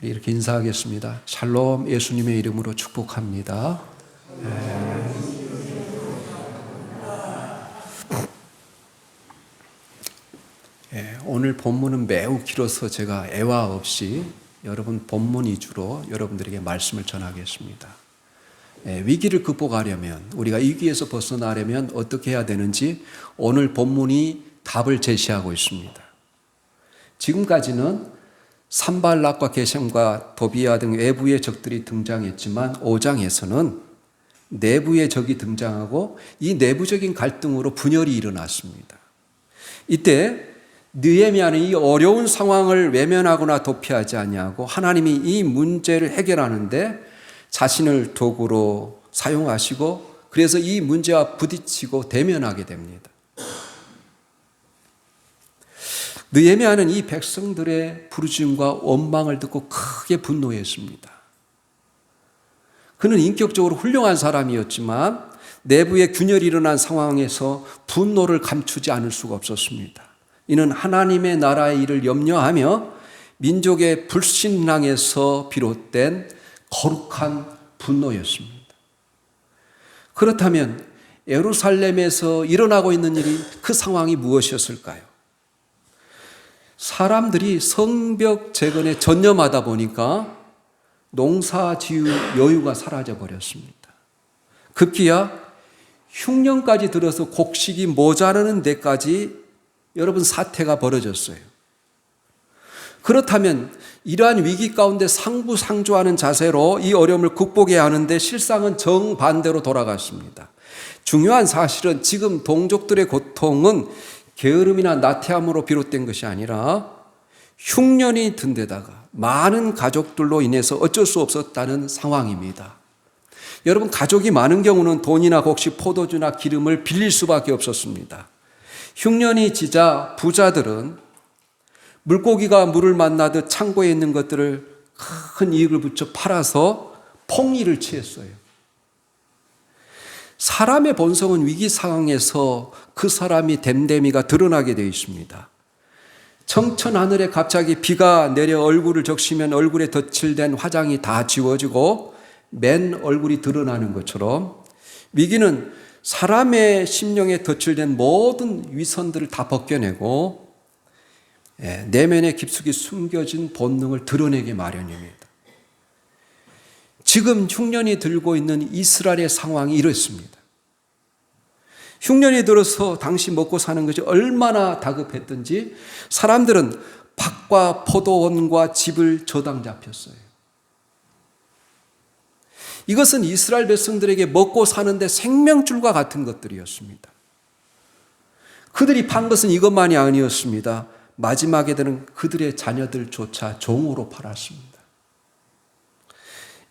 우리 이렇게 인사하겠습니다. 샬롬, 예수님의 이름으로 축복합니다. 오늘 본문은 매우 길어서 제가 애화 없이 여러분 본문 위주로 여러분들에게 말씀을 전하겠습니다. 위기를 극복하려면, 우리가 이 위기에서 벗어나려면 어떻게 해야 되는지 오늘 본문이 답을 제시하고 있습니다. 지금까지는 산발락과 게셈과 도비아 등 외부의 적들이 등장했지만 5장에서는 내부의 적이 등장하고 이 내부적인 갈등으로 분열이 일어났습니다. 이때 느헤미야는 이 어려운 상황을 외면하거나 도피하지 아니하고 하나님이 이 문제를 해결하는데 자신을 도구로 사용하시고, 그래서 이 문제와 부딪히고 대면하게 됩니다. 느헤미야는 이 백성들의 부르짖음과 원망을 듣고 크게 분노했습니다. 그는 인격적으로 훌륭한 사람이었지만 내부에 균열이 일어난 상황에서 분노를 감추지 않을 수가 없었습니다. 이는 하나님의 나라의 일을 염려하며 민족의 불신앙에서 비롯된 거룩한 분노였습니다. 그렇다면 예루살렘에서 일어나고 있는 일이, 그 상황이 무엇이었을까요? 사람들이 성벽 재건에 전념하다 보니까 농사지을 여유가 사라져 버렸습니다. 급기야 흉년까지 들어서 곡식이 모자라는 데까지 여러분 사태가 벌어졌어요. 그렇다면 이러한 위기 가운데 상부상조하는 자세로 이 어려움을 극복해야 하는데 실상은 정반대로 돌아갔습니다. 중요한 사실은 지금 동족들의 고통은 게으름이나 나태함으로 비롯된 것이 아니라 흉년이 든 데다가 많은 가족들로 인해서 어쩔 수 없었다는 상황입니다. 여러분, 가족이 많은 경우는 돈이나 곡식, 포도주나 기름을 빌릴 수밖에 없었습니다. 흉년이 지자 부자들은 물고기가 물을 만나듯 창고에 있는 것들을 큰 이익을 붙여 팔아서 폭리를 취했어요. 사람의 본성은 위기 상황에서 그 사람이 됨됨이가 드러나게 되어 있습니다. 청천 하늘에 갑자기 비가 내려 얼굴을 적시면 얼굴에 덧칠된 화장이 다 지워지고 맨 얼굴이 드러나는 것처럼 위기는 사람의 심령에 덧칠된 모든 위선들을 다 벗겨내고 내면에 깊숙이 숨겨진 본능을 드러내기 마련입니다. 지금 흉년이 들고 있는 이스라엘의 상황이 이렇습니다. 흉년이 들어서 당시 먹고 사는 것이 얼마나 다급했던지 사람들은 밭과 포도원과 집을 저당 잡혔어요. 이것은 이스라엘 백성들에게 먹고 사는데 생명줄과 같은 것들이었습니다. 그들이 판 것은 이것만이 아니었습니다. 마지막에는 그들의 자녀들조차 종으로 팔았습니다.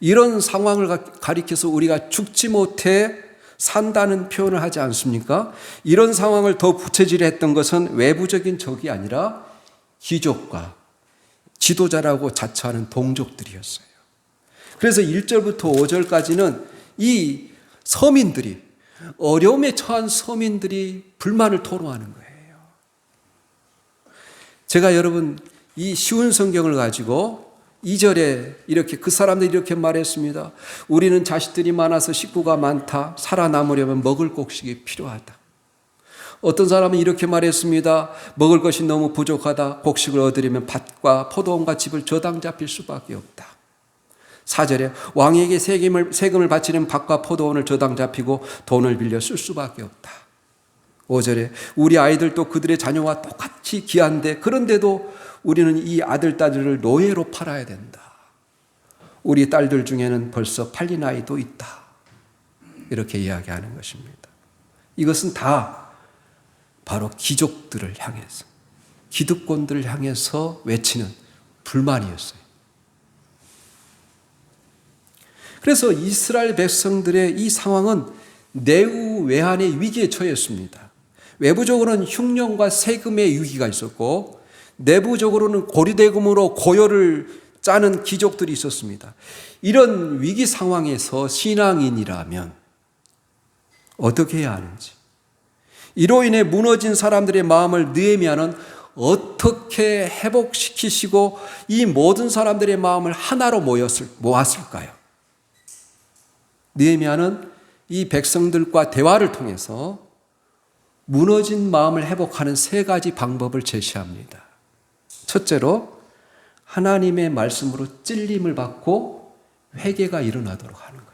이런 상황을 가리켜서 우리가 죽지 못해 산다는 표현을 하지 않습니까? 이런 상황을 더 부채질했던 것은 외부적인 적이 아니라 귀족과 지도자라고 자처하는 동족들이었어요. 그래서 1절부터 5절까지는 이 서민들이, 어려움에 처한 서민들이 불만을 토로하는 거예요. 제가 여러분 이 쉬운 성경을 가지고 2절에 이렇게, 그 사람들이 이렇게 말했습니다. 우리는 자식들이 많아서 식구가 많다. 살아남으려면 먹을 곡식이 필요하다. 어떤 사람은 이렇게 말했습니다. 먹을 것이 너무 부족하다. 곡식을 얻으려면 밭과 포도원과 집을 저당 잡힐 수밖에 없다. 4절에 왕에게 세금을 바치는 밭과 포도원을 저당 잡히고 돈을 빌려 쓸 수밖에 없다. 5절에 우리 아이들도 그들의 자녀와 똑같이 귀한데 그런데도 우리는 이 아들, 딸들을 노예로 팔아야 된다. 우리 딸들 중에는 벌써 팔린 아이도 있다. 이렇게 이야기하는 것입니다. 이것은 다 바로 귀족들을 향해서, 기득권들을 향해서 외치는 불만이었어요. 그래서 이스라엘 백성들의 이 상황은 내후외환의 위기에 처했습니다. 외부적으로는 흉년과 세금의 위기가 있었고 내부적으로는 고리대금으로 고요를 짜는 귀족들이 있었습니다. 이런 위기 상황에서 신앙인이라면 어떻게 해야 하는지, 이로 인해 무너진 사람들의 마음을 느헤미야는 어떻게 회복시키시고 이 모든 사람들의 마음을 하나로 모았을까요? 느헤미야는 이 백성들과 대화를 통해서 무너진 마음을 회복하는 세 가지 방법을 제시합니다. 첫째로 하나님의 말씀으로 찔림을 받고 회개가 일어나도록 하는 거예요.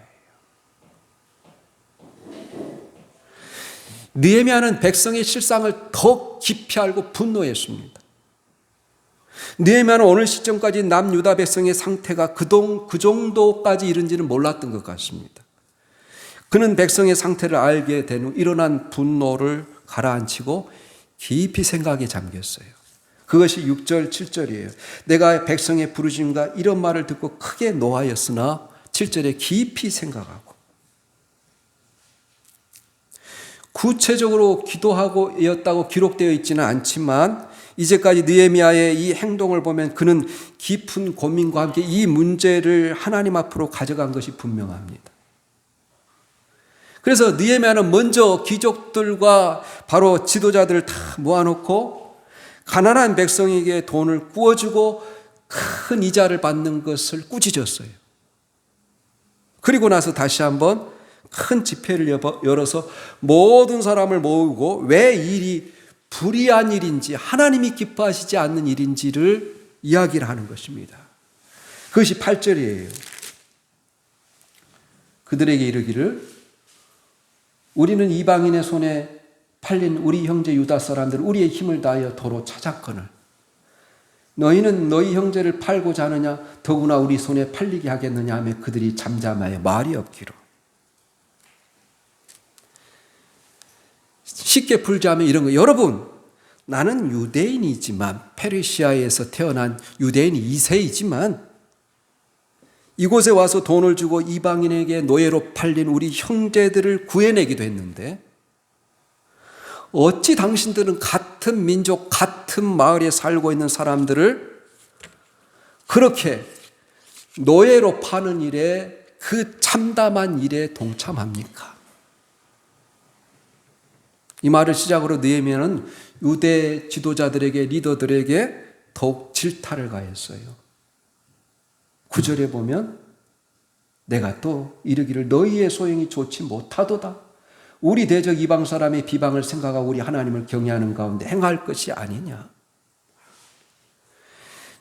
느헤미야는 백성의 실상을 더 깊이 알고 분노했습니다. 느헤미야는 오늘 시점까지 남유다 백성의 상태가 그 정도까지 이른지는 몰랐던 것 같습니다. 그는 백성의 상태를 알게 된 후 일어난 분노를 가라앉히고 깊이 생각에 잠겼어요. 그것이 6절, 7절이에요. 내가 백성의 부르짖음과 이런 말을 듣고 크게 노하였으나 7절에 깊이 생각하고 구체적으로 기도하고였다고 기록되어 있지는 않지만 이제까지 느헤미야의 이 행동을 보면 그는 깊은 고민과 함께 이 문제를 하나님 앞으로 가져간 것이 분명합니다. 그래서 느헤미야는 먼저 귀족들과 바로 지도자들을 다 모아놓고 가난한 백성에게 돈을 구워주고 큰 이자를 받는 것을 꾸짖었어요. 그리고 나서 다시 한번 큰 집회를 열어서 모든 사람을 모으고 왜 일이 불의한 일인지 하나님이 기뻐하시지 않는 일인지를 이야기를 하는 것입니다. 그것이 8절이에요. 그들에게 이르기를 우리는 이방인의 손에 팔린 우리 형제 유다 사람들 우리의 힘을 다하여 도로 찾았거늘 너희는 너희 형제를 팔고자 하느냐 더구나 우리 손에 팔리게 하겠느냐 하며 그들이 잠잠하여 말이 없기로. 쉽게 풀자면 이런 거. 여러분, 나는 유대인이지만 페르시아에서 태어난 유대인 2세이지만 이곳에 와서 돈을 주고 이방인에게 노예로 팔린 우리 형제들을 구해내기도 했는데 어찌 당신들은 같은 민족, 같은 마을에 살고 있는 사람들을 그렇게 노예로 파는 일에 그 참담한 일에 동참합니까? 이 말을 시작으로 느헤미야는 유대 지도자들에게 리더들에게 더욱 질타를 가했어요. 9절에 보면 내가 또 이르기를 너희의 소용이 좋지 못하도다. 우리 대적 이방 사람의 비방을 생각하고 우리 하나님을 경외하는 가운데 행할 것이 아니냐.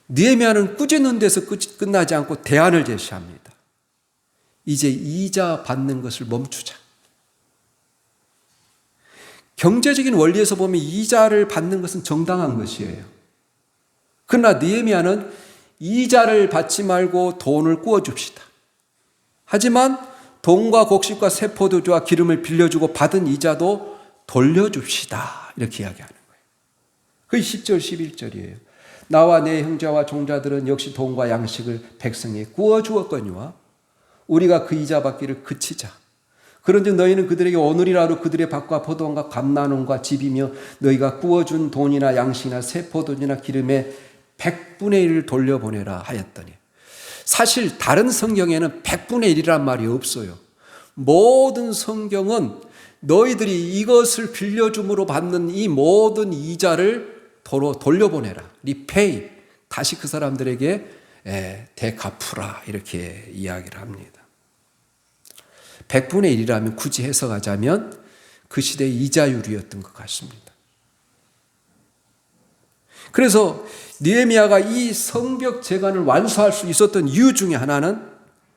느헤미야는 꾸짖는 데서 끝나지 않고 대안을 제시합니다. 이제 이자 받는 것을 멈추자. 경제적인 원리에서 보면 이자를 받는 것은 정당한 것이에요. 그러나 느헤미야는 이자를 받지 말고 돈을 구워줍시다. 하지만 돈과 곡식과 새 포도주와 기름을 빌려주고 받은 이자도 돌려줍시다. 이렇게 이야기하는 거예요. 그게 10절 11절이에요. 나와 내 형제와 종자들은 역시 돈과 양식을 백성에 구워주었거니와 우리가 그 이자 받기를 그치자. 그런즉 너희는 그들에게 오늘이라도 그들의 밭과 포도원과 감나눔과 집이며 너희가 구워준 돈이나 양식이나 새 포도주나 기름의 100분의 1을 돌려보내라 하였더니 사실 다른 성경에는 100분의 1이란 말이 없어요. 모든 성경은 너희들이 이것을 빌려줌으로 받는 이 모든 이자를 도로 돌려보내라. 리페이. 다시 그 사람들에게 되갚으라. 이렇게 이야기를 합니다. 100분의 1이라면 굳이 해석하자면 그 시대의 이자율이었던 것 같습니다. 그래서 느헤미야가 이 성벽 재건을 완수할 수 있었던 이유 중에 하나는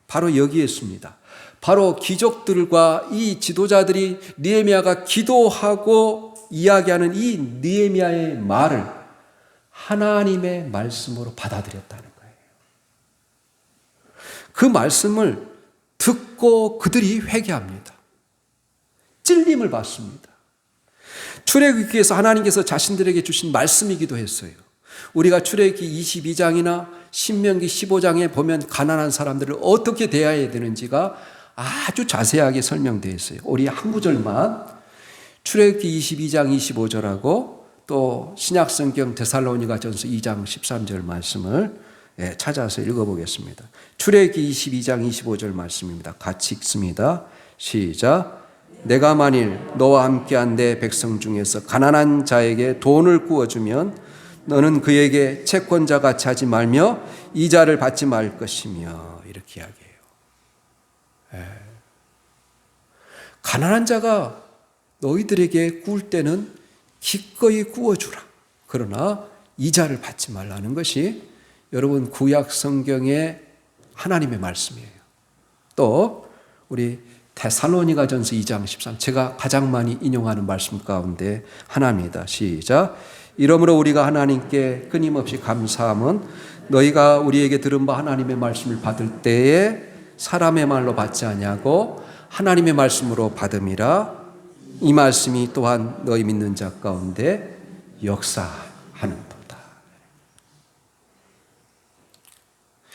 바로 여기에 있습니다. 바로 귀족들과 이 지도자들이 느헤미야가 기도하고 이야기하는 이 느헤미야의 말을 하나님의 말씀으로 받아들였다는 거예요. 그 말씀을 듣고 그들이 회개합니다. 찔림을 받습니다. 출애굽기에서 하나님께서 자신들에게 주신 말씀이기도 했어요. 우리가 출애굽기 22장이나 신명기 15장에 보면 가난한 사람들을 어떻게 대해야 되는지가 아주 자세하게 설명되어 있어요. 우리 한 구절만 출애굽기 22장 25절하고 또 신약성경 데살로니가전서 2장 13절 말씀을 찾아서 읽어보겠습니다. 출애굽기 22장 25절 말씀입니다. 같이 읽습니다. 시작. 내가 만일 너와 함께한 내 백성 중에서 가난한 자에게 돈을 구워주면 너는 그에게 채권자 같이 하지 말며 이자를 받지 말 것이며 이렇게 이야기해요. 가난한 자가 너희들에게 구울 때는 기꺼이 구워주라. 그러나 이자를 받지 말라는 것이 여러분 구약 성경의 하나님의 말씀이에요. 또 우리 데살로니가전서 2장 13 제가 가장 많이 인용하는 말씀 가운데 하나입니다. 시작. 이러므로 우리가 하나님께 끊임없이 감사함은 너희가 우리에게 들은 바 하나님의 말씀을 받을 때에 사람의 말로 받지 아니하고 하나님의 말씀으로 받음이라. 이 말씀이 또한 너희 믿는 자 가운데 역사하는도다.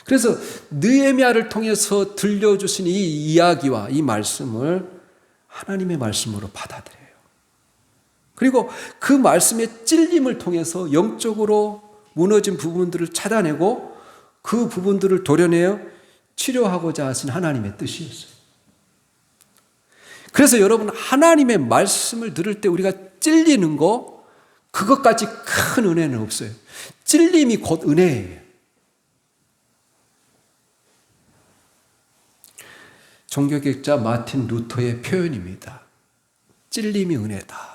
그래서 느헤미야를 통해서 들려주신 이 이야기와 이 말씀을 하나님의 말씀으로 받아들여요. 그리고 그 말씀의 찔림을 통해서 영적으로 무너진 부분들을 찾아내고 그 부분들을 도려내어 치료하고자 하신 하나님의 뜻이었어요. 그래서 여러분 하나님의 말씀을 들을 때 우리가 찔리는 거 그것까지 큰 은혜는 없어요. 찔림이 곧 은혜예요. 종교개혁자 마틴 루터의 표현입니다. 찔림이 은혜다.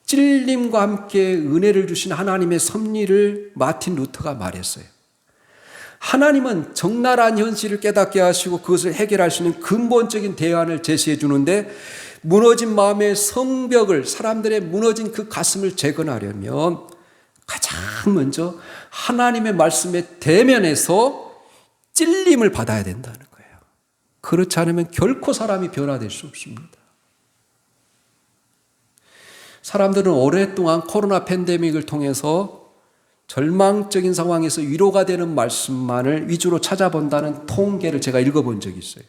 찔림과 함께 은혜를 주신 하나님의 섭리를 마틴 루터가 말했어요. 하나님은 적나라한 현실을 깨닫게 하시고 그것을 해결할 수 있는 근본적인 대안을 제시해 주는데 무너진 마음의 성벽을 사람들의 무너진 그 가슴을 재건하려면 가장 먼저 하나님의 말씀에 대면해서 찔림을 받아야 된다는 거예요. 그렇지 않으면 결코 사람이 변화될 수 없습니다. 사람들은 오랫동안 코로나 팬데믹을 통해서 절망적인 상황에서 위로가 되는 말씀만을 위주로 찾아본다는 통계를 제가 읽어본 적이 있어요.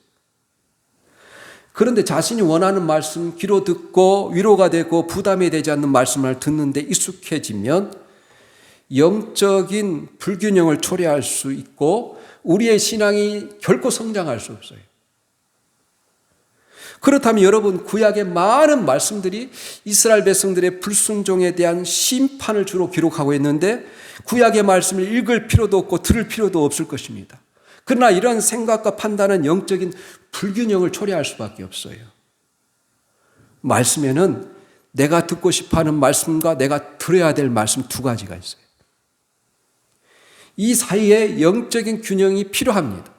그런데 자신이 원하는 말씀, 귀로 듣고 위로가 되고 부담이 되지 않는 말씀을 듣는데 익숙해지면 영적인 불균형을 초래할 수 있고 우리의 신앙이 결코 성장할 수 없어요. 그렇다면 여러분 구약의 많은 말씀들이 이스라엘 백성들의 불순종에 대한 심판을 주로 기록하고 있는데 구약의 말씀을 읽을 필요도 없고 들을 필요도 없을 것입니다. 그러나 이런 생각과 판단은 영적인 불균형을 초래할 수밖에 없어요. 말씀에는 내가 듣고 싶어하는 말씀과 내가 들어야 될 말씀 두 가지가 있어요. 이 사이에 영적인 균형이 필요합니다.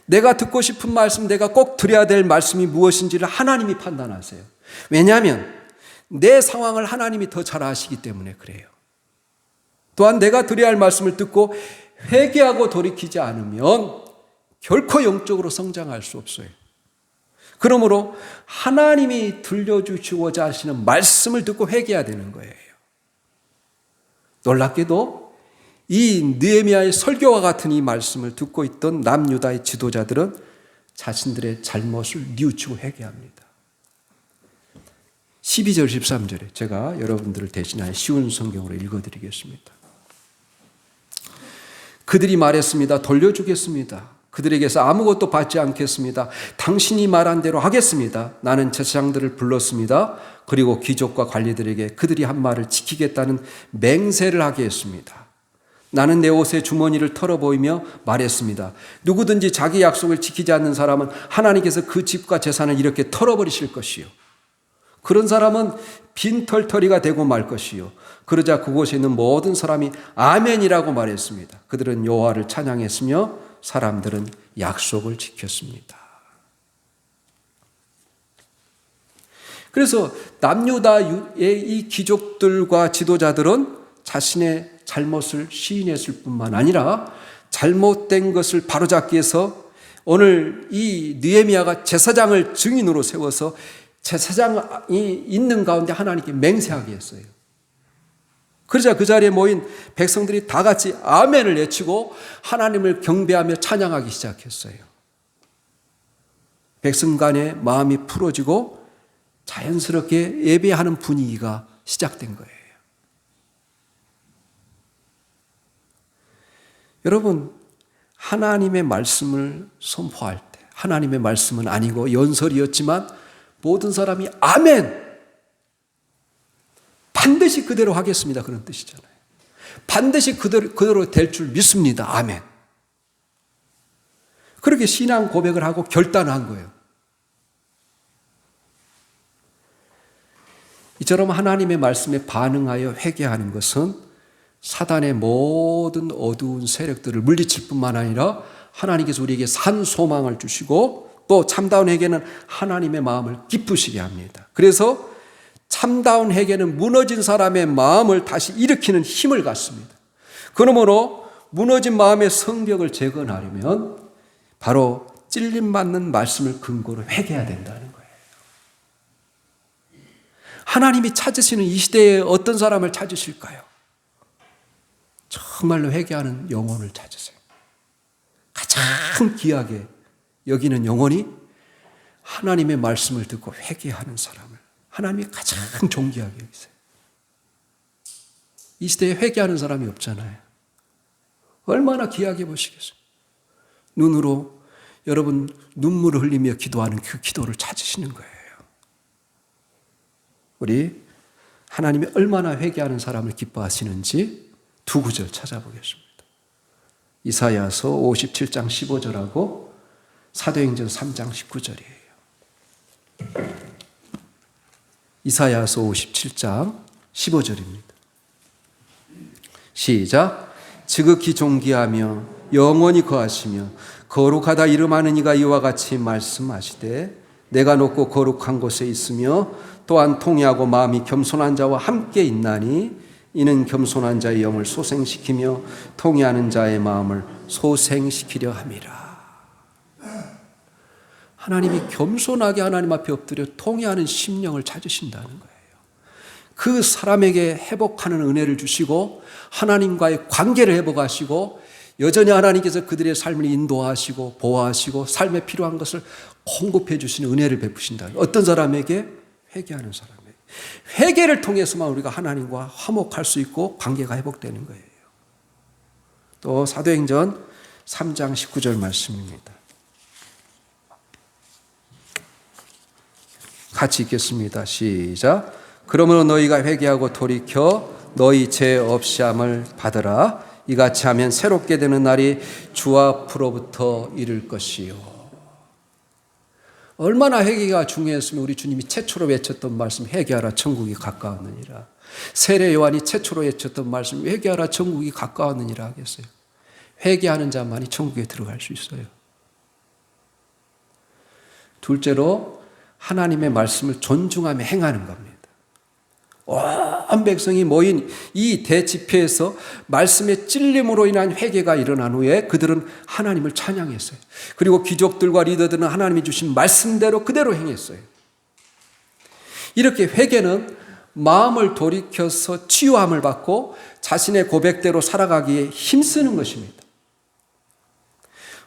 내가 듣고 싶은 말씀, 내가 꼭 들어야 될 말씀이 무엇인지를 하나님이 판단하세요. 왜냐하면 내 상황을 하나님이 더 잘 아시기 때문에 그래요. 또한 내가 들어야 할 말씀을 듣고 회개하고 돌이키지 않으면 결코 영적으로 성장할 수 없어요. 그러므로 하나님이 들려주시고자 하시는 말씀을 듣고 회개해야 되는 거예요. 놀랍게도 이 느헤미야의 설교와 같은 이 말씀을 듣고 있던 남유다의 지도자들은 자신들의 잘못을 뉘우치고 회개합니다. 12절 13절에 제가 여러분들을 대신하여 쉬운 성경으로 읽어드리겠습니다. 그들이 말했습니다. 돌려주겠습니다. 그들에게서 아무것도 받지 않겠습니다. 당신이 말한 대로 하겠습니다. 나는 제사장들을 불렀습니다. 그리고 귀족과 관리들에게 그들이 한 말을 지키겠다는 맹세를 하게 했습니다. 나는 내 옷의 주머니를 털어보이며 말했습니다. 누구든지 자기 약속을 지키지 않는 사람은 하나님께서 그 집과 재산을 이렇게 털어버리실 것이요. 그런 사람은 빈털터리가 되고 말 것이요. 그러자 그곳에 있는 모든 사람이 아멘이라고 말했습니다. 그들은 여호와를 찬양했으며 사람들은 약속을 지켰습니다. 그래서 남유다의 이 귀족들과 지도자들은 자신의 잘못을 시인했을 뿐만 아니라 잘못된 것을 바로잡기 위해서 오늘 이 느헤미야가 제사장을 증인으로 세워서 제사장이 있는 가운데 하나님께 맹세하게 했어요. 그러자 그 자리에 모인 백성들이 다 같이 아멘을 외치고 하나님을 경배하며 찬양하기 시작했어요. 백성 간의 마음이 풀어지고 자연스럽게 예배하는 분위기가 시작된 거예요. 여러분, 하나님의 말씀을 선포할 때 하나님의 말씀은 아니고 연설이었지만 모든 사람이 아멘! 반드시 그대로 하겠습니다. 그런 뜻이잖아요. 반드시 그대로 될 줄 믿습니다. 아멘. 그렇게 신앙 고백을 하고 결단한 거예요. 이처럼 하나님의 말씀에 반응하여 회개하는 것은 사단의 모든 어두운 세력들을 물리칠 뿐만 아니라 하나님께서 우리에게 산 소망을 주시고 또 참다운 회개는 하나님의 마음을 기쁘시게 합니다. 그래서 참다운 회개는 무너진 사람의 마음을 다시 일으키는 힘을 갖습니다. 그러므로 무너진 마음의 성벽을 재건하려면 바로 찔림받는 말씀을 근거로 회개해야 된다는 거예요. 하나님이 찾으시는 이 시대에 어떤 사람을 찾으실까요? 정말로 회개하는 영혼을 찾으세요. 가장 귀하게 여기는 영혼이 하나님의 말씀을 듣고 회개하는 사람을 하나님이 가장 존귀하게 여기세요. 이 시대에 회개하는 사람이 없잖아요. 얼마나 귀하게 보시겠어요. 눈으로 여러분 눈물을 흘리며 기도하는 그 기도를 찾으시는 거예요. 우리 하나님이 얼마나 회개하는 사람을 기뻐하시는지 두 구절 찾아보겠습니다. 이사야서 57장 15절하고 사도행전 3장 19절이에요. 이사야서 57장 15절입니다. 시작. 지극히 존귀하며 영원히 거하시며 거룩하다 이름하는 이가 이와 같이 말씀하시되 내가 높고 거룩한 곳에 있으며 또한 통회하고 마음이 겸손한 자와 함께 있나니 이는 겸손한 자의 영을 소생시키며 통회하는 자의 마음을 소생시키려 함이라. 하나님이 겸손하게 하나님 앞에 엎드려 통회하는 심령을 찾으신다는 거예요. 그 사람에게 회복하는 은혜를 주시고 하나님과의 관계를 회복하시고 여전히 하나님께서 그들의 삶을 인도하시고 보호하시고 삶에 필요한 것을 공급해 주시는 은혜를 베푸신다. 어떤 사람에게? 회개하는 사람에게. 회개를 통해서만 우리가 하나님과 화목할 수 있고 관계가 회복되는 거예요. 또 사도행전 3장 19절 말씀입니다. 같이 읽겠습니다. 시작. 그러므로 너희가 회개하고 돌이켜 너희 죄 없이함을 받으라. 이같이 하면 새롭게 되는 날이 주 앞으로부터 이를 것이요. 얼마나 회개가 중요했으면 우리 주님이 최초로 외쳤던 말씀 회개하라 천국이 가까웠느니라. 세례 요한이 최초로 외쳤던 말씀 회개하라 천국이 가까웠느니라 하겠어요. 회개하는 자만이 천국에 들어갈 수 있어요. 둘째로 하나님의 말씀을 존중하며 행하는 겁니다. 온 백성이 모인 이 대집회에서 말씀의 찔림으로 인한 회개가 일어난 후에 그들은 하나님을 찬양했어요. 그리고 귀족들과 리더들은 하나님이 주신 말씀대로 그대로 행했어요. 이렇게 회개는 마음을 돌이켜서 치유함을 받고 자신의 고백대로 살아가기에 힘쓰는 것입니다.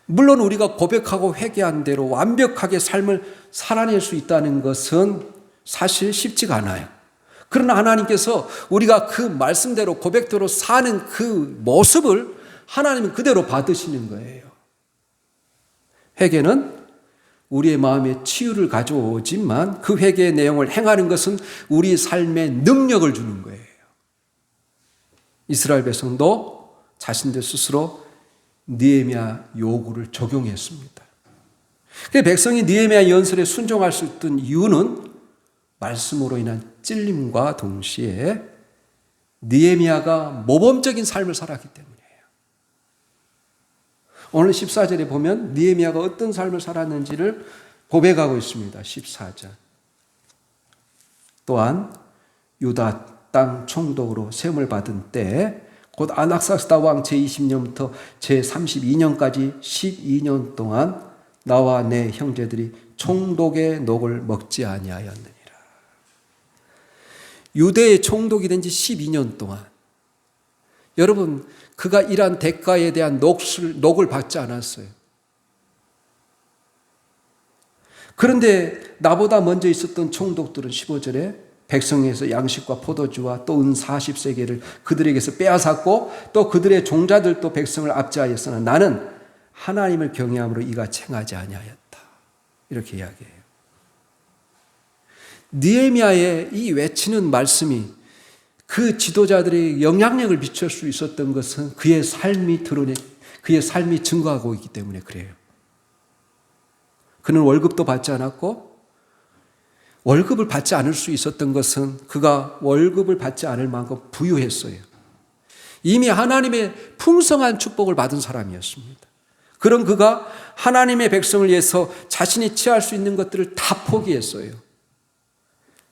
물론 우리가 고백하고 회개한 대로 완벽하게 삶을 살아낼 수 있다는 것은 사실 쉽지가 않아요. 그러나 하나님께서 우리가 그 말씀대로 고백대로 사는 그 모습을 하나님은 그대로 받으시는 거예요. 회개는 우리의 마음에 치유를 가져오지만 그 회개의 내용을 행하는 것은 우리 삶에 능력을 주는 거예요. 이스라엘 백성도 자신들 스스로 느헤미야 요구를 적용했습니다. 백성이 느헤미야 연설에 순종할 수 있던 이유는 말씀으로 인한 찔림과 동시에 느헤미야가 모범적인 삶을 살았기 때문이에요. 오늘 14절에 보면 느헤미야가 어떤 삶을 살았는지를 고백하고 있습니다. 14절. 또한 유다 땅 총독으로 세움을 받은 때 곧 아낙사스다 왕 제20년부터 제32년까지 12년 동안 나와 내 형제들이 총독의 녹을 먹지 아니하였느니라. 유대의 총독이 된 지 12년 동안 여러분 그가 일한 대가에 대한 녹을 받지 않았어요. 그런데 나보다 먼저 있었던 총독들은 15절에 백성에서 양식과 포도주와 또 은 40세겔을 그들에게서 빼앗았고 또 그들의 종자들도 백성을 압제하였으나 나는 하나님을 경외함으로 이같이 행하지 아니하였다. 이렇게 이야기해요. 느헤미야의 이 외치는 말씀이 그 지도자들이 영향력을 미칠 수 있었던 것은 그의 삶이 그의 삶이 증거하고 있기 때문에 그래요. 그는 월급도 받지 않았고 월급을 받지 않을 수 있었던 것은 그가 월급을 받지 않을 만큼 부유했어요. 이미 하나님의 풍성한 축복을 받은 사람이었습니다. 그런 그가 하나님의 백성을 위해서 자신이 취할 수 있는 것들을 다 포기했어요.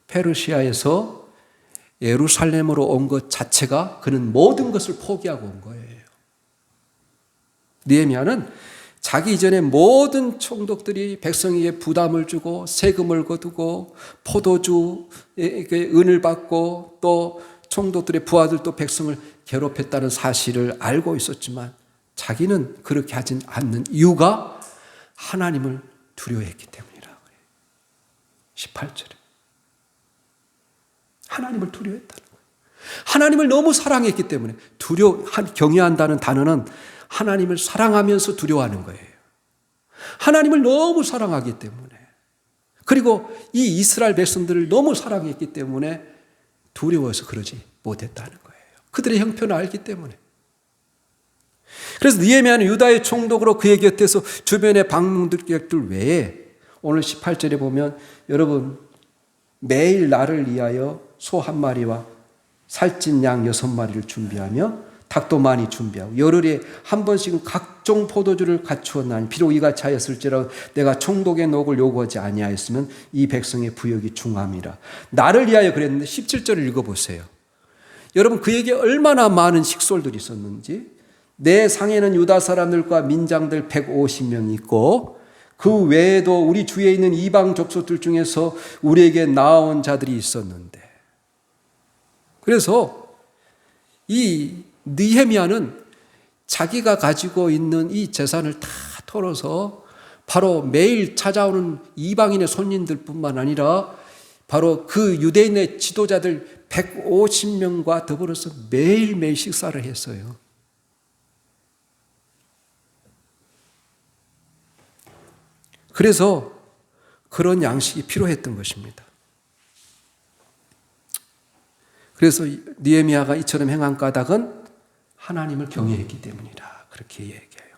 페르시아에서 예루살렘으로 온 것 자체가 그는 모든 것을 포기하고 온 거예요. 느헤미야는 자기 이전에 모든 총독들이 백성에게 부담을 주고 세금을 거두고 포도주 은을 받고 또 총독들의 부하들도 백성을 괴롭혔다는 사실을 알고 있었지만 자기는 그렇게 하지 않는 이유가 하나님을 두려워했기 때문이라고 해요. 18절에 하나님을 두려워했다는 거예요. 하나님을 너무 사랑했기 때문에 경외한다는 단어는 하나님을 사랑하면서 두려워하는 거예요. 하나님을 너무 사랑하기 때문에 그리고 이 이스라엘 백성들을 너무 사랑했기 때문에 두려워서 그러지 못했다는 거예요. 그들의 형편을 알기 때문에. 그래서 느헤미야는 유다의 총독으로 그의 곁에서 주변의 방문객들 외에 오늘 18절에 보면 여러분 매일 나를 위하여 소 한 마리와 살찐 양 6마리를 준비하며 닭도 많이 준비하고 열흘에 한 번씩은 각종 포도주를 갖추었나니 비록 이같이 하였을지라도 내가 총독의 녹을 요구하지 아니하였으면 이 백성의 부역이 중함이라. 나를 위하여 그랬는데 17절을 읽어보세요. 여러분 그에게 얼마나 많은 식솔들이 있었는지. 내 상에는 유다 사람들과 민장들 150명이 있고 그 외에도 우리 주위에 있는 이방 족속들 중에서 우리에게 나아온 자들이 있었는데 그래서 이 느헤미야는 자기가 가지고 있는 이 재산을 다 털어서 바로 매일 찾아오는 이방인의 손님들뿐만 아니라 바로 그 유대인의 지도자들 150명과 더불어서 매일매일 식사를 했어요. 그래서 그런 양식이 필요했던 것입니다. 그래서 느헤미야가 이처럼 행한 까닭은 하나님을 경외했기 때문이라 그렇게 얘기해요.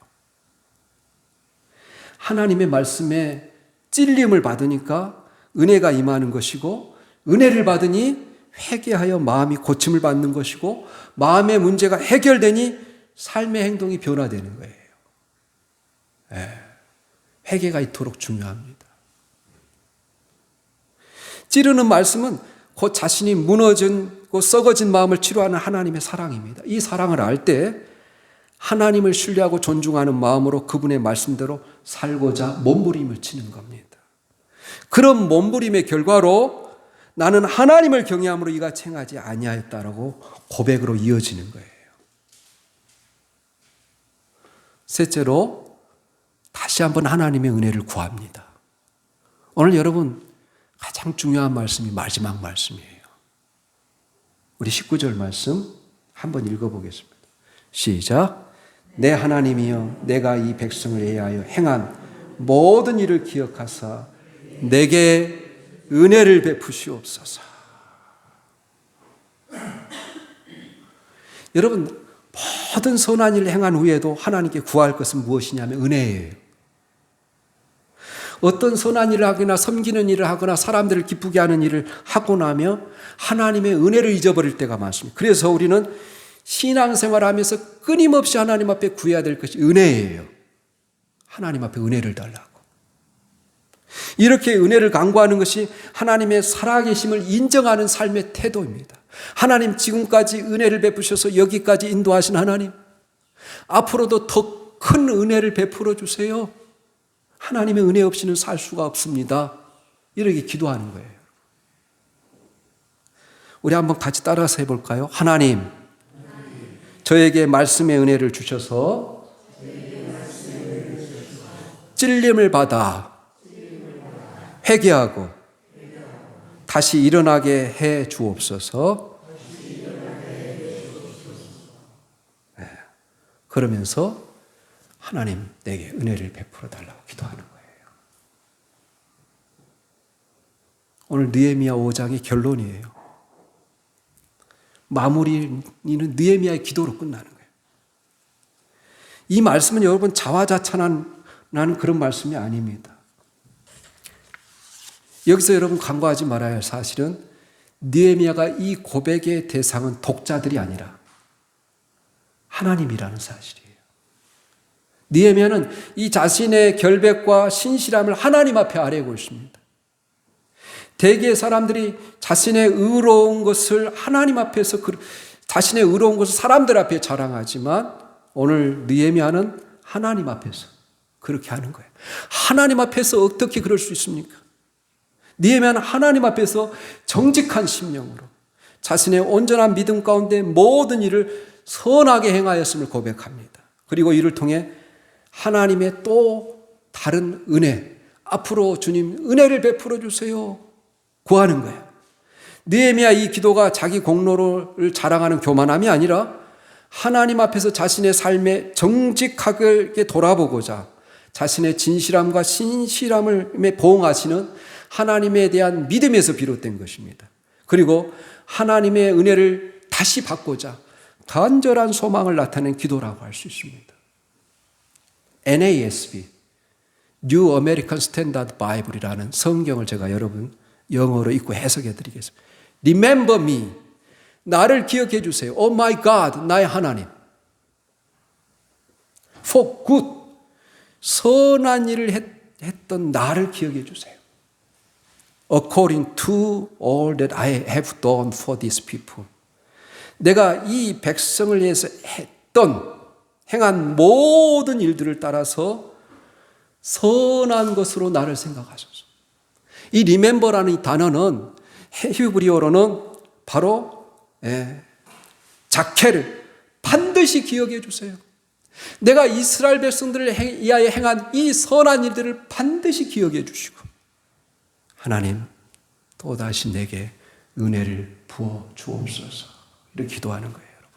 하나님의 말씀에 찔림을 받으니까 은혜가 임하는 것이고 은혜를 받으니 회개하여 마음이 고침을 받는 것이고 마음의 문제가 해결되니 삶의 행동이 변화되는 거예요. 회개가 이토록 중요합니다. 찌르는 말씀은 곧 자신이 무너진 썩어진 마음을 치료하는 하나님의 사랑입니다. 이 사랑을 알 때 하나님을 신뢰하고 존중하는 마음으로 그분의 말씀대로 살고자 몸부림을 치는 겁니다. 그런 몸부림의 결과로 나는 하나님을 경외함으로 이같이 행하지 아니하였다라고 고백으로 이어지는 거예요. 셋째로 다시 한번 하나님의 은혜를 구합니다. 오늘 여러분 가장 중요한 말씀이 마지막 말씀이에요. 우리 19절 말씀 한번 읽어보겠습니다. 시작. 내 하나님이여 내가 이 백성을 위하여 행한 모든 일을 기억하사 내게 은혜를 베푸시옵소서. 여러분 모든 선한 일을 행한 후에도 하나님께 구할 것은 무엇이냐면 은혜예요. 어떤 선한 일을 하거나 섬기는 일을 하거나 사람들을 기쁘게 하는 일을 하고 나면 하나님의 은혜를 잊어버릴 때가 많습니다. 그래서 우리는 신앙생활을 하면서 끊임없이 하나님 앞에 구해야 될 것이 은혜예요. 하나님 앞에 은혜를 달라고. 이렇게 은혜를 간구하는 것이 하나님의 살아계심을 인정하는 삶의 태도입니다. 하나님 지금까지 은혜를 베푸셔서 여기까지 인도하신 하나님, 앞으로도 더 큰 은혜를 베풀어 주세요. 하나님의 은혜 없이는 살 수가 없습니다. 이렇게 기도하는 거예요. 우리 한번 같이 따라서 해볼까요? 하나님, 저에게 말씀의 은혜를 주셔서 찔림을 받아 회개하고 다시 일어나게 해 주옵소서. 그러면서 하나님 내게 은혜를 베풀어 달라고 기도하는 거예요. 오늘 느헤미야 5장의 결론이에요. 마무리는 느헤미야의 기도로 끝나는 거예요. 이 말씀은 여러분 자화자찬하는 그런 말씀이 아닙니다. 여기서 여러분 간과하지 말아야 할 사실은 느헤미야가 이 고백의 대상은 독자들이 아니라 하나님이라는 사실이에요. 느헤미야는 이 자신의 결백과 신실함을 하나님 앞에 아뢰고 있습니다. 대개의 사람들이 자신의 의로운 것을 하나님 앞에서 자신의 의로운 것을 사람들 앞에 자랑하지만 오늘 느헤미야는 하나님 앞에서 그렇게 하는 거예요. 하나님 앞에서 어떻게 그럴 수 있습니까? 느헤미야는 하나님 앞에서 정직한 심령으로 자신의 온전한 믿음 가운데 모든 일을 선하게 행하였음을 고백합니다. 그리고 이를 통해 하나님의 또 다른 은혜, 앞으로 주님 은혜를 베풀어 주세요 구하는 거예요. 느헤미야 이 기도가 자기 공로를 자랑하는 교만함이 아니라 하나님 앞에서 자신의 삶에 정직하게 돌아보고자 자신의 진실함과 신실함을 보응하시는 하나님에 대한 믿음에서 비롯된 것입니다. 그리고 하나님의 은혜를 다시 받고자 간절한 소망을 나타낸 기도라고 할 수 있습니다. NASB, New American Standard Bible이라는 성경을 제가 여러분 영어로 읽고 해석해 드리겠습니다. Remember me, 나를 기억해 주세요. Oh my God, 나의 하나님. For good, 선한 일을 했던 나를 기억해 주세요. According to all that I have done for these people. 내가 이 백성을 위해서 행한 모든 일들을 따라서 선한 것으로 나를 생각하소서. 이 remember라는 이 단어는 히브리어로는 바로 자케를 반드시 기억해 주세요. 내가 이스라엘 백성들을 위하여 행한 이 선한 일들을 반드시 기억해 주시고 하나님 또다시 내게 은혜를 부어 주옵소서. 이렇게 기도하는 거예요. 여러분.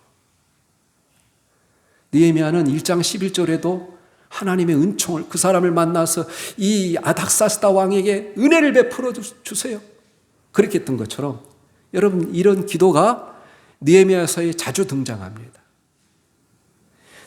느헤미야는 1장 11절에도 하나님의 은총을 그 사람을 만나서 이 아닥사스다 왕에게 은혜를 베풀어 주세요. 그렇게 했던 것처럼 여러분 이런 기도가 느헤미야서에 자주 등장합니다.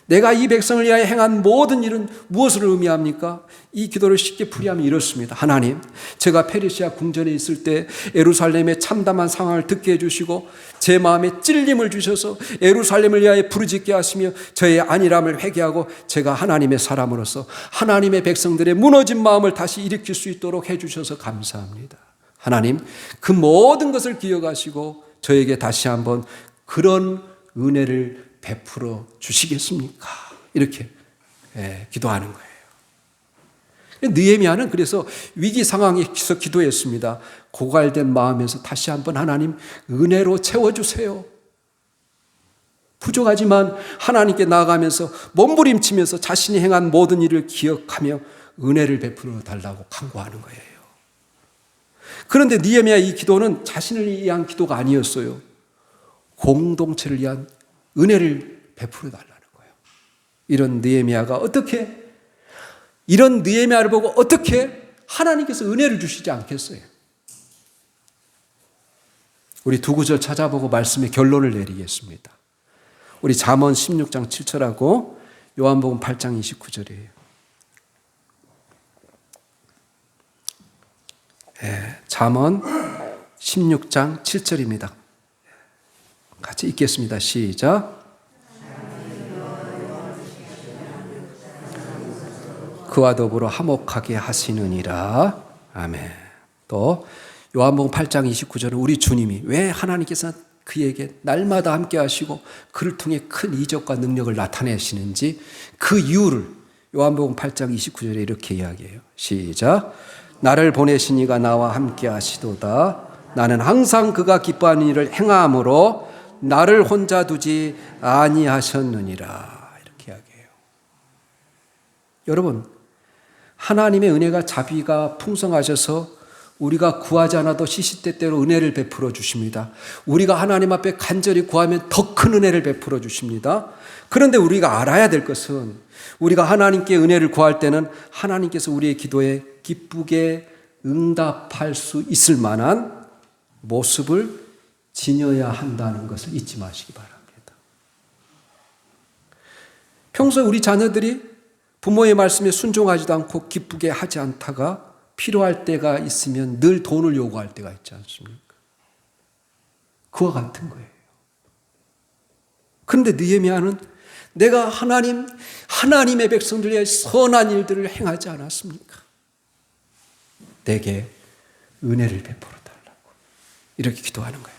내가 이 백성을 위하여 행한 모든 일은 무엇을 의미합니까? 이 기도를 쉽게 풀이하면 이렇습니다. 하나님, 제가 페르시아 궁전에 있을 때 예루살렘의 참담한 상황을 듣게 해주시고 제 마음에 찔림을 주셔서 예루살렘을 위하여 부르짖게 하시며 저의 안일함을 회개하고 제가 하나님의 사람으로서 하나님의 백성들의 무너진 마음을 다시 일으킬 수 있도록 해주셔서 감사합니다. 하나님, 그 모든 것을 기억하시고 저에게 다시 한번 그런 은혜를 베풀어 주시겠습니까? 이렇게 기도하는 거예요. 느헤미야는 그래서 위기 상황에서 기도했습니다. 고갈된 마음에서 다시 한번 하나님 은혜로 채워주세요. 부족하지만 하나님께 나아가면서 몸부림치면서 자신이 행한 모든 일을 기억하며 은혜를 베풀어 달라고 간구하는 거예요. 그런데 느헤미야 이 기도는 자신을 위한 기도가 아니었어요. 공동체를 위한 은혜를 베풀어 달라는 거예요. 이런 느헤미야를 보고 어떻게 하나님께서 은혜를 주시지 않겠어요? 우리 두 구절 찾아보고 말씀의 결론을 내리겠습니다. 우리 잠언 16장 7절하고 요한복음 8장 29절이에요. 잠언 16장 7절입니다. 같이 읽겠습니다. 시작. 그와 더불어 화목하게 하시느니라. 아멘. 또 요한복음 8장 29절은 우리 주님이 왜 하나님께서 그에게 날마다 함께 하시고 그를 통해 큰 이적과 능력을 나타내시는지 그 이유를 요한복음 8장 29절에 이렇게 이야기해요. 시작. 나를 보내신 이가 나와 함께 하시도다. 나는 항상 그가 기뻐하는 일을 행함으로 나를 혼자 두지 아니하셨느니라. 이렇게 이야기해요. 여러분, 하나님의 은혜가 자비가 풍성하셔서 우리가 구하지 않아도 시시때때로 은혜를 베풀어 주십니다. 우리가 하나님 앞에 간절히 구하면 더 큰 은혜를 베풀어 주십니다. 그런데 우리가 알아야 될 것은 우리가 하나님께 은혜를 구할 때는 하나님께서 우리의 기도에 기쁘게 응답할 수 있을 만한 모습을 지녀야 한다는 것을 잊지 마시기 바랍니다. 평소 우리 자녀들이 부모의 말씀에 순종하지도 않고 기쁘게 하지 않다가 필요할 때가 있으면 늘 돈을 요구할 때가 있지 않습니까? 그와 같은 거예요. 그런데 느헤미야는 내가 하나님의 백성들 위해 선한 일들을 행하지 않았습니까? 내게 은혜를 베풀어 달라고 이렇게 기도하는 거예요.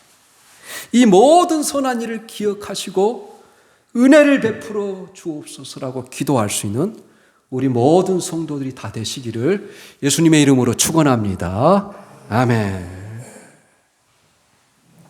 이 모든 선한 일을 기억하시고 은혜를 베풀어 주옵소서라고 기도할 수 있는 우리 모든 성도들이 다 되시기를 예수님의 이름으로 축원합니다. 아멘.